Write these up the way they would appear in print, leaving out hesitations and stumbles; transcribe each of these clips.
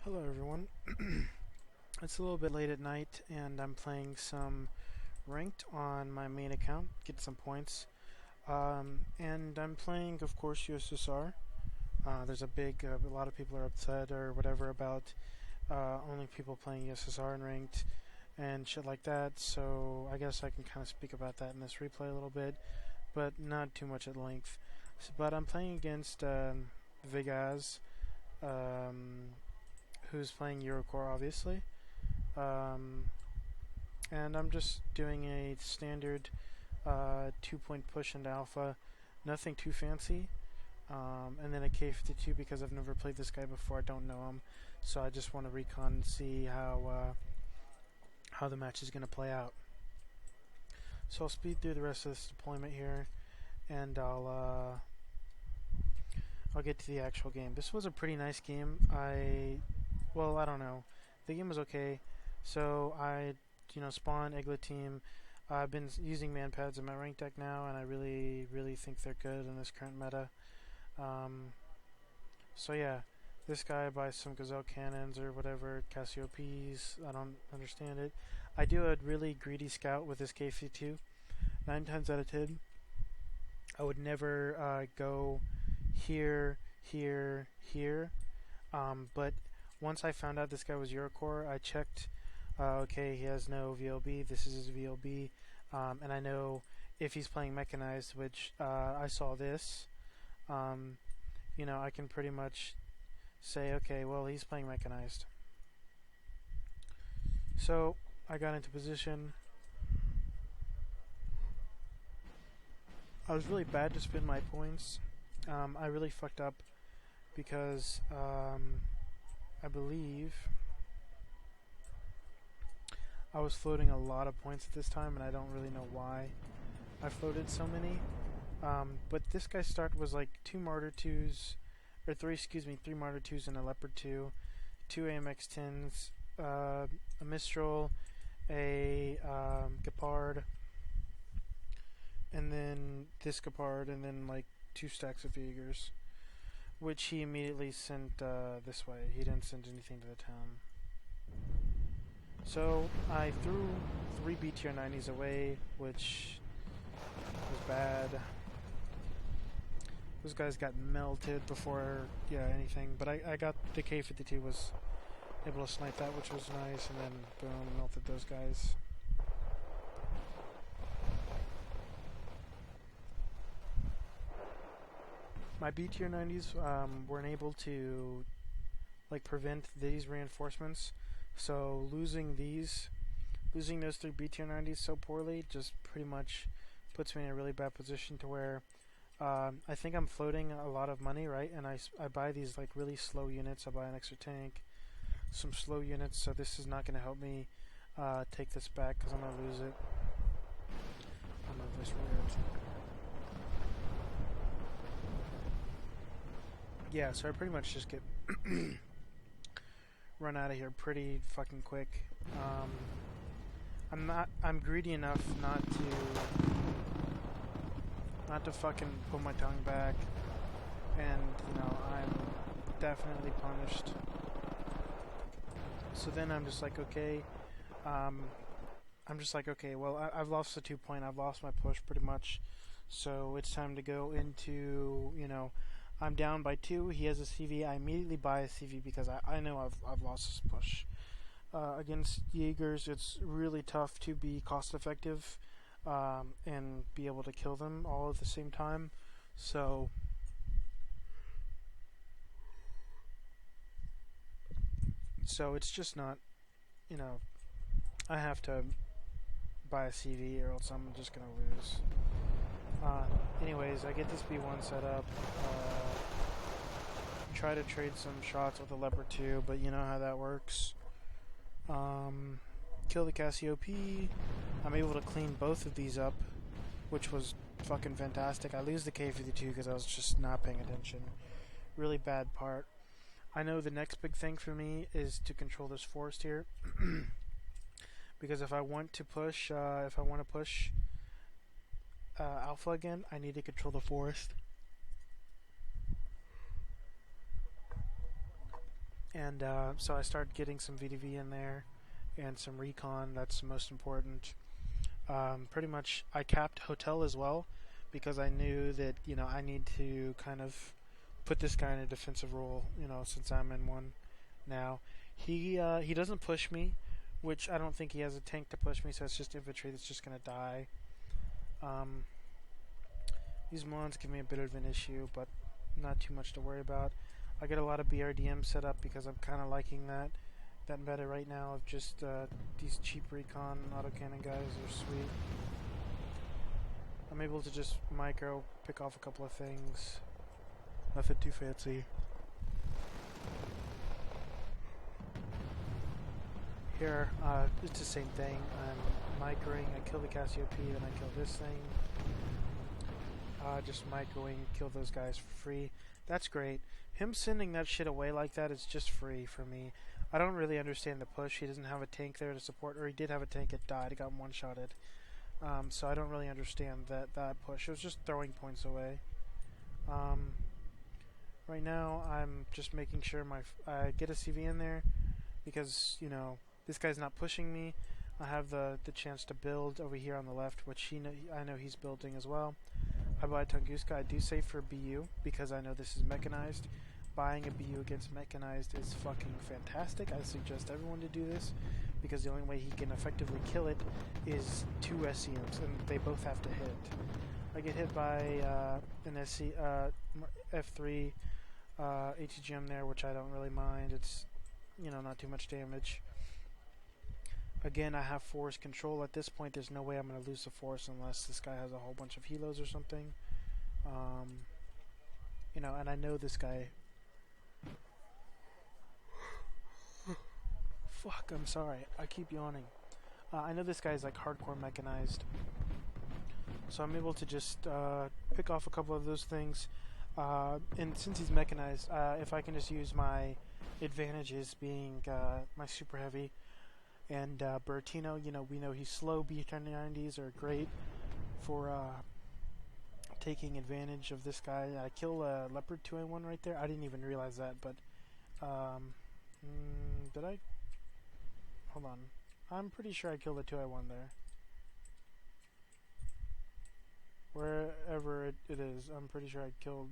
Hello everyone. It's a little bit late at night and I'm playing some ranked on my main account, get some points. And I'm playing, of course, USSR. There's a lot of people are upset or whatever about only people playing USSR and ranked and shit like that, so I guess I can kind of speak about that in this replay a little bit, but not too much at length. But I'm playing against Vegaz, um, who's playing Eurocore, obviously. Um, and I'm just doing a standard 2-point push into alpha, nothing too fancy. And then a K52 because I've never played this guy before, I don't know him, so I just want to recon and see how the match is going to play out. So I'll speed through the rest of this deployment here, and I'll get to the actual game. This was a pretty nice game. I don't know. The game was okay. So I, spawn Eglet team. I've been using manpads in my rank deck now, and I really, really think they're good in this current meta. So yeah, this guy buys some gazelle cannons or whatever, Cassiopeias. I don't understand it. I do a really greedy scout with this K52. 9 times out of 10, I would never go here, here, here. But once I found out this guy was Eurocore, I checked. Okay, he has no VLB. This is his VLB, and I know if he's playing mechanized, which I saw this. I can pretty much say, okay, well, he's playing mechanized. So I got into position. I was really bad to spend my points. I really fucked up because I believe I was floating a lot of points at this time, and I don't really know why I floated so many. But this guy's start was like 2 Martyr 2s, or 3 Martyr 2s and a Leopard 2, 2 AMX 10s, a Mistral, a Gepard, and then this Gepard, and then like 2 stacks of Vegers, which he immediately sent this way. He didn't send anything to the town. So I threw 3 B tier 90s away, which was bad. Those guys got melted before anything, but I got the K52, was able to snipe that, which was nice, and then boom, melted those guys. My B tier 90s weren't able to prevent these reinforcements, so losing those 3 B tier 90s so poorly just pretty much puts me in a really bad position to where I think I'm floating a lot of money, right? And I buy these really slow units. I buy an extra tank, some slow units, so this is not going to help me take this back because I'm going to lose it. I'm going to this weird. Yeah, so I pretty much just get run out of here pretty fucking quick. I'm greedy enough not to fucking pull my tongue back, and I'm definitely punished. So then I'm just like, okay, well, I've lost the 2 point, I've lost my push pretty much, so it's time to go into, I'm down by 2, he has a CV, I immediately buy a CV because I know I've lost this push. Against Jaegers, it's really tough to be cost effective and be able to kill them all at the same time. So it's just not, I have to buy a CV or else I'm just gonna lose. Anyways, I get this B1 set up. Try to trade some shots with the Leopard 2, but you know how that works. Kill the Cassiopeia. I'm able to clean both of these up, which was fucking fantastic. I lose the K52 because I was just not paying attention. Really bad part. I know the next big thing for me is to control this forest here. Because if I want to push, alpha again, I need to control the forest. And so I started getting some VDV in there and some recon. That's the most important. Pretty much, I capped hotel as well because I knew that I need to kind of put this guy in a defensive role. Since I'm in one now, he doesn't push me, which I don't think he has a tank to push me. So it's just infantry that's just gonna die. Um, these Mons give me a bit of an issue, but not too much to worry about. I get a lot of BRDM set up because I'm kind of liking that meta right now of just these cheap recon autocannon guys are sweet. I'm able to just micro pick off a couple of things. Nothing too fancy. Here, it's the same thing. I'm microing, I kill the Cassiope, then I kill this thing. Just microing, kill those guys for free. That's great. Him sending that shit away like that is just free for me. I don't really understand the push. He doesn't have a tank there to support, or he did have a tank, it died, it got one-shotted. So I don't really understand that push. It was just throwing points away. Right now, I'm just making sure I get a CV in there because, this guy's not pushing me. I have the chance to build over here on the left, which I know he's building as well. I buy Tunguska. I do save for BU because I know this is mechanized. Buying a BU against mechanized is fucking fantastic. I suggest everyone to do this because the only way he can effectively kill it is 2 SCMs, and they both have to hit. I get hit by an F3 ATGM there, which I don't really mind. It's not too much damage. Again, I have force control. At this point, there's no way I'm going to lose the force unless this guy has a whole bunch of helos or something. And I know this guy... Fuck, I'm sorry. I keep yawning. I know this guy is like hardcore mechanized. So I'm able to just pick off a couple of those things. And since he's mechanized, if I can just use my advantages being my super heavy, and Bertino, we know he's slow. B-1090s are great for taking advantage of this guy. I kill Leopard 2A1 right there. I didn't even realize that, but did I? Hold on. I'm pretty sure I killed the 2A1 there. Wherever it is, I'm pretty sure I killed...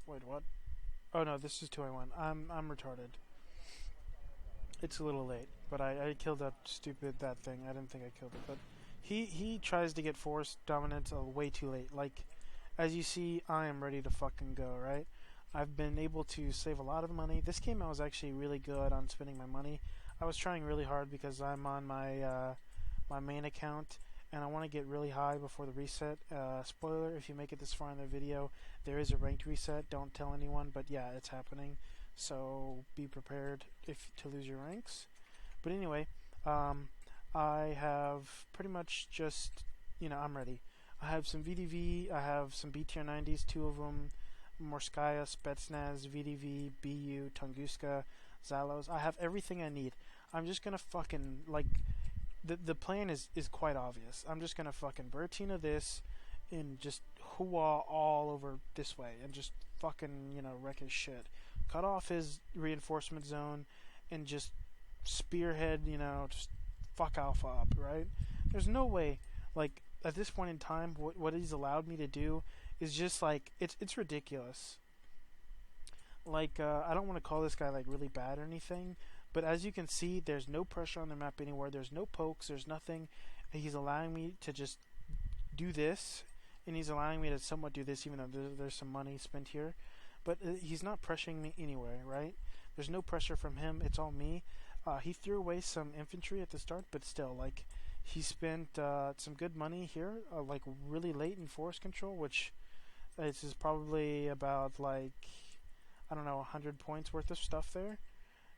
Wait, what? Oh no, this is 2A1. I'm retarded. It's a little late, but I killed that thing. I didn't think I killed it, but he tries to get force dominance way too late. Like, as you see, I am ready to fucking go, right? I've been able to save a lot of money. This game I was actually really good on spending my money. I was trying really hard because I'm on my my main account, and I want to get really high before the reset. Spoiler, if you make it this far in the video, there is a ranked reset. Don't tell anyone, but yeah, it's happening. So be prepared to lose your ranks. But anyway, I have pretty much just, I'm ready. I have some VDV, I have some B-tier 90s, 2 of them, Morskaya, Spetsnaz, VDV, BU, Tunguska, Zalos. I have everything I need. I'm just gonna fucking, the plan is quite obvious. I'm just gonna fucking Bertina this and just hooah all over this way and just fucking, wreck his shit. Cut off his reinforcement zone and just spearhead, just fuck Alpha up, right? There's no way, at this point in time, what he's allowed me to do is just, it's ridiculous. I don't want to call this guy, really bad or anything, but as you can see, there's no pressure on the map anywhere. There's no pokes, there's nothing. He's allowing me to just do this, and he's allowing me to somewhat do this, even though there's some money spent here. But he's not pressuring me anywhere, right? There's no pressure from him. It's all me. He threw away some infantry at the start, but still, he spent some good money here, really late in force control, which is probably about, I don't know, 100 points worth of stuff there.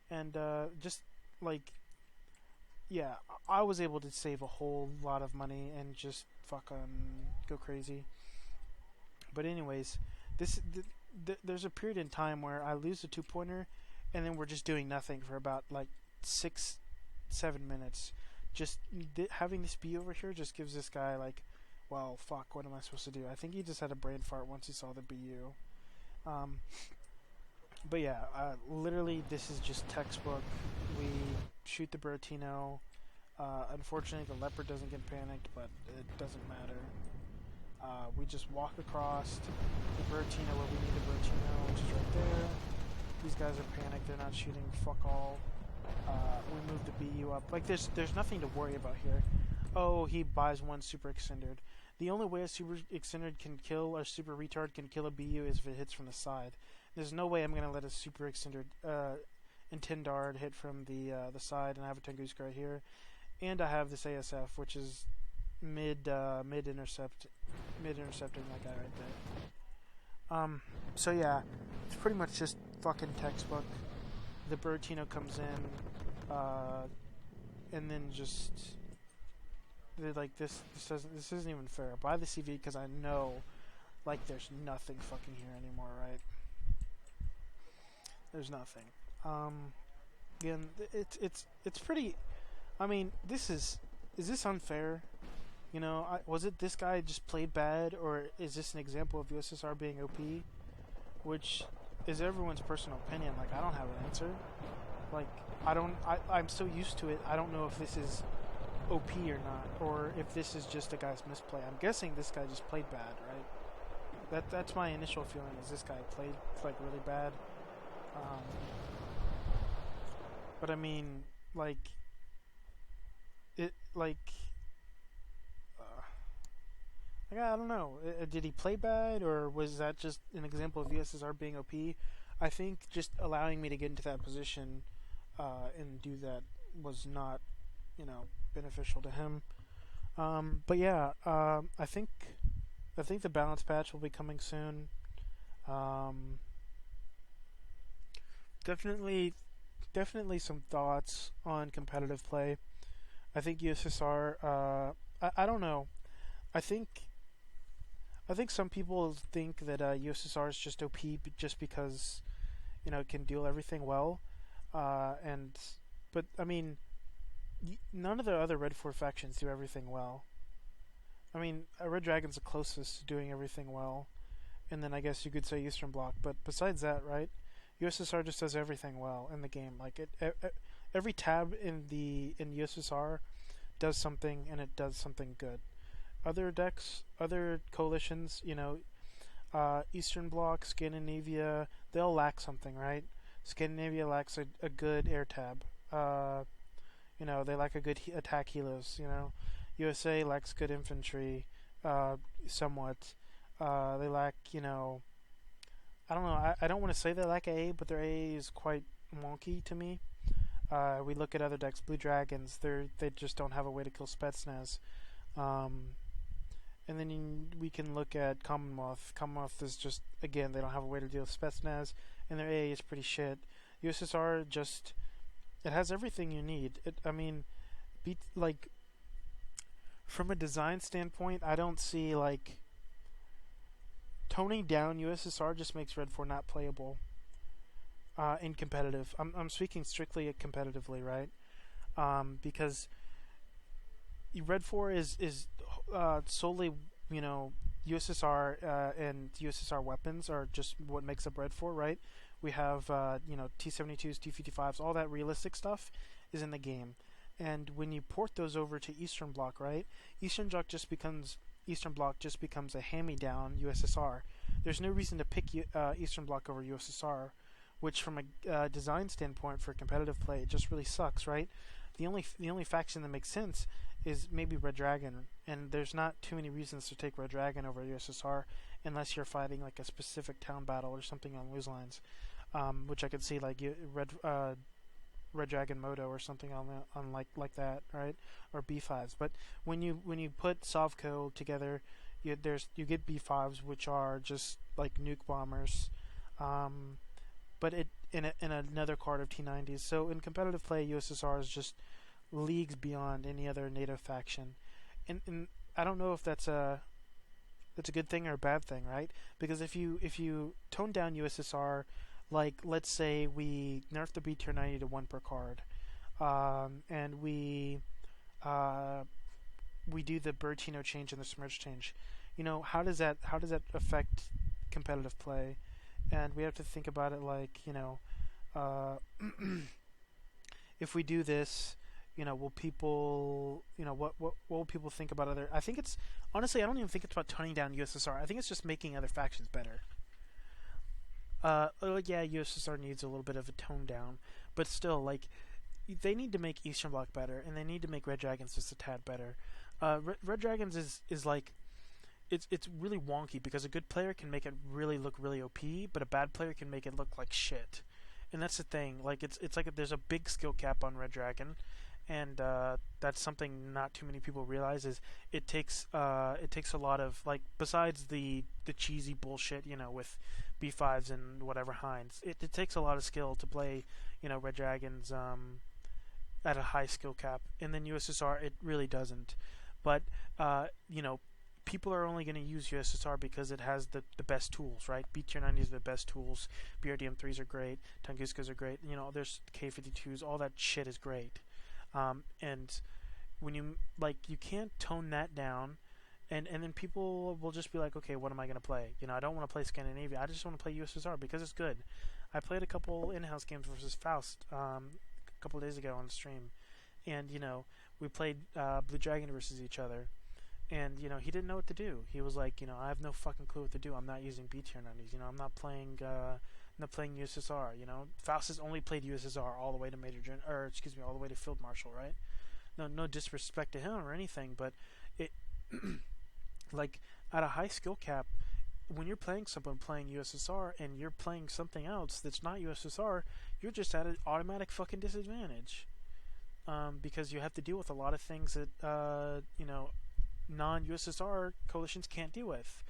And yeah, I was able to save a whole lot of money and just fucking go crazy. But anyways, there's a period in time where I lose the 2-pointer, and then we're just doing nothing for about 6-7 minutes. Just having this be over here just gives this guy well, fuck, what am I supposed to do? I think he just had a brain fart once he saw the BU. But yeah, literally, this is just textbook. We shoot the Bertino. Unfortunately, the leopard doesn't get panicked, but it doesn't matter. We just walk across the Bertino where we need the Bertino, which is right there. These guys are panicked. They're not shooting. Fuck all. We move the BU up. Like, there's nothing to worry about here. Oh, he buys one super extended. The only way a super extended can kill, or super retard can kill a BU is if it hits from the side. There's no way I'm gonna let a super extended Intendard hit from the side, and I have a Tunguska right here, and I have this ASF, which is mid intercepting that guy right there. So yeah, it's pretty much just fucking textbook. The Bertino comes in, and then just like this isn't even fair. Buy the CV because I know like there's nothing fucking here anymore, right? There's nothing. Again, it's pretty. I mean, is this unfair? You know, was it this guy just played bad, or is this an example of USSR being OP? Which is everyone's personal opinion. Like, I don't have an answer. Like, I'm so used to it, I don't know if this is OP or not, or if this is just a guy's misplay. I'm guessing this guy just played bad, right? That's my initial feeling, is this guy played, like, really bad. But I mean, like, I don't know. Did he play bad, or was that just an example of USSR being OP? I think just allowing me to get into that position and do that was not, beneficial to him. But yeah, I think the balance patch will be coming soon. Definitely some thoughts on competitive play. I think USSR. I don't know. I think some people think that USSR is just OP just because it can deal everything well, but I mean, none of the other Red 4 factions do everything well. I mean, Red Dragon's the closest to doing everything well, and then I guess you could say Eastern Bloc. But besides that, right, USSR just does everything well in the game. Like every tab in USSR does something, and it does something good. Other decks, other coalitions, Eastern Bloc, Scandinavia, they'll lack something, right? Scandinavia lacks a good air tab. They lack a good attack helos. USA lacks good infantry, somewhat. They lack, I don't know. I don't want to say they lack A, but their A is quite wonky to me. We look at other decks, Blue Dragons. They just don't have a way to kill Spetsnaz. And then we can look at Commonwealth. Commonwealth is just, again, they don't have a way to deal with Spetsnaz, and their A is pretty shit. USSR just, it has everything you need. From a design standpoint, I don't see, toning down USSR just makes Red 4 not playable in competitive. I'm speaking strictly competitively, right? Because Red 4 is solely, USSR and USSR weapons are just what makes up Red 4, right? We have, T-72s, T-55s, all that realistic stuff is in the game. And when you port those over to Eastern Bloc, right? Eastern Bloc just becomes a hand-me-down USSR. There's no reason to pick Eastern Bloc over USSR, which from a design standpoint for competitive play, it just really sucks, right? The only faction that makes sense is maybe Red Dragon, and there's not too many reasons to take Red Dragon over USSR unless you're fighting like a specific town battle or something on those lines, which I could see like Red Dragon Moto or something on like that, right? Or B5s. But when you put Sovco together, you get B5s, which are just like nuke bombers, but in another card of T90s. So in competitive play, USSR is just leagues beyond any other native faction, and I don't know if that's a good thing or a bad thing, right? Because if you tone down USSR, like let's say we nerf the B tier 90 to 1 per card, and we do the Bertino change and the Smirch change, how does that affect competitive play? and we have to think about it like, uh, if we do this, will people, what will people think about other? I think it's honestly, I don't even think it's about toning down USSR. I think it's just making other factions better. Yeah, USSR needs a little bit of a tone down, but still, like, they need to make Eastern Bloc better, and they need to make Red Dragons just a tad better. Red Dragons is like it's really wonky because a good player can make it really look really OP, but a bad player can make it look like shit. And that's the thing. Like it's like there's a big skill cap on Red Dragon, and that's something not too many people realize. Is it takes a lot of, like, besides the cheesy bullshit, with B5s and whatever Hinds. It takes a lot of skill to play, Red Dragons at a high skill cap, and then USSR it really doesn't. But people are only going to use USSR because it has the best tools, right? B tier 90s are the best tools. BRDM 3s are great. Tunguskas are great. There's K52s. All that shit is great. And when you can't tone that down, and then people will just be like, okay, what am I going to play? I don't want to play Scandinavia. I just want to play USSR because it's good. I played a couple in-house games versus Faust a couple days ago on stream, and we played Blue Dragon versus each other. And he didn't know what to do. He was like, I have no fucking clue what to do. I'm not using B tier 90s. I'm not playing USSR. Faust has only played USSR all the way to all the way to Field Marshal, right? No disrespect to him or anything, but it like at a high skill cap, when you're playing someone playing USSR and you're playing something else that's not USSR, you're just at an automatic fucking disadvantage. Because you have to deal with a lot of things that non-USSR coalitions can't deal with.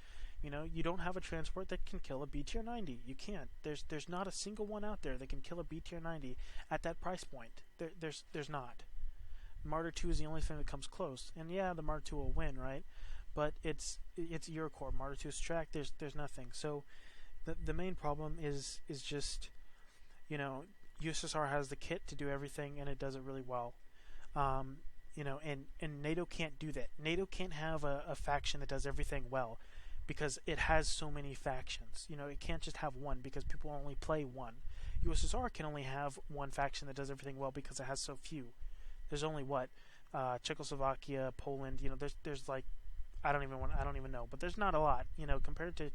You don't have a transport that can kill a B tier 90. You can't. There's not a single one out there that can kill a B tier 90 at that price point. There's not. Martyr 2 is the only thing that comes close. And yeah, the Martyr 2 will win, right? But it's Eurocore. Martyr 2 is track. There's nothing. So the main problem is just, USSR has the kit to do everything, and it does it really well. And NATO can't do that. NATO can't have a faction that does everything well because it has so many factions. It can't just have one because people only play one. USSR can only have one faction that does everything well because it has so few. There's only Czechoslovakia, Poland. There's like I don't even know, but there's not a lot. Compared to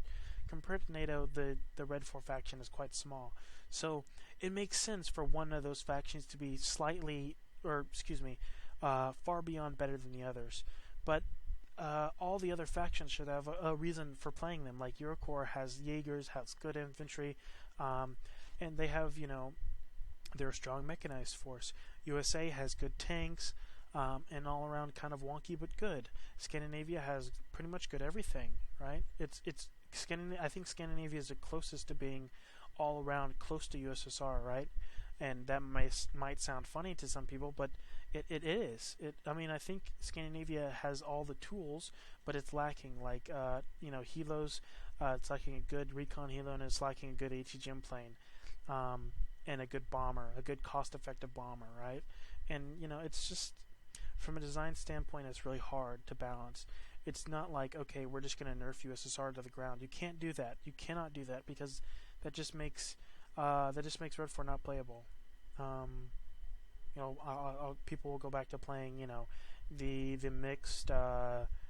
NATO, the Red 4 faction is quite small. So it makes sense for one of those factions to be far beyond better than the others. But all the other factions should have a reason for playing them. Like Eurocorps has Jaegers, has good infantry, and they have, they're a strong mechanized force. USA has good tanks, and all around kind of wonky but good. Scandinavia has pretty much good everything, right? I think Scandinavia is the closest to being all around close to USSR, right? And that might sound funny to some people, but it is. I think Scandinavia has all the tools, but it's lacking. Like, helos, it's lacking a good recon helo, and it's lacking a good HEGM plane, and a good bomber, a good cost-effective bomber, right? And, it's just, from a design standpoint, it's really hard to balance. It's not like, okay, we're just going to nerf USSR to the ground. You can't do that. You cannot do that because that just makes Red 4 not playable. People will go back to playing, the mixed, WSA,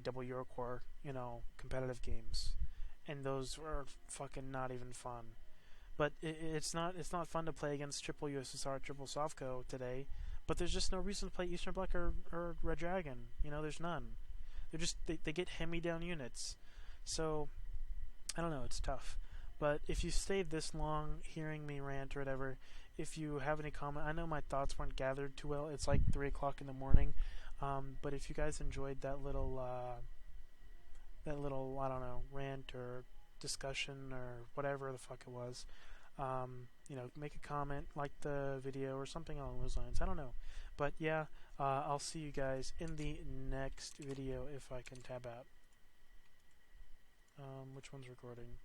Eurocorps, competitive games, and those are fucking not even fun. But it's not fun to play against triple USSR, triple Sovco today. But there's just no reason to play Eastern Bloc or Red Dragon. There's none. They get hand-me-down units. So I don't know. It's tough. But if you stayed this long hearing me rant or whatever, if you have any comment, I know my thoughts weren't gathered too well. It's like 3 o'clock in the morning. But if you guys enjoyed that little I don't know, rant or discussion or whatever the fuck it was, make a comment, like the video or something along those lines. I don't know. But yeah, I'll see you guys in the next video if I can tab out. Which one's recording?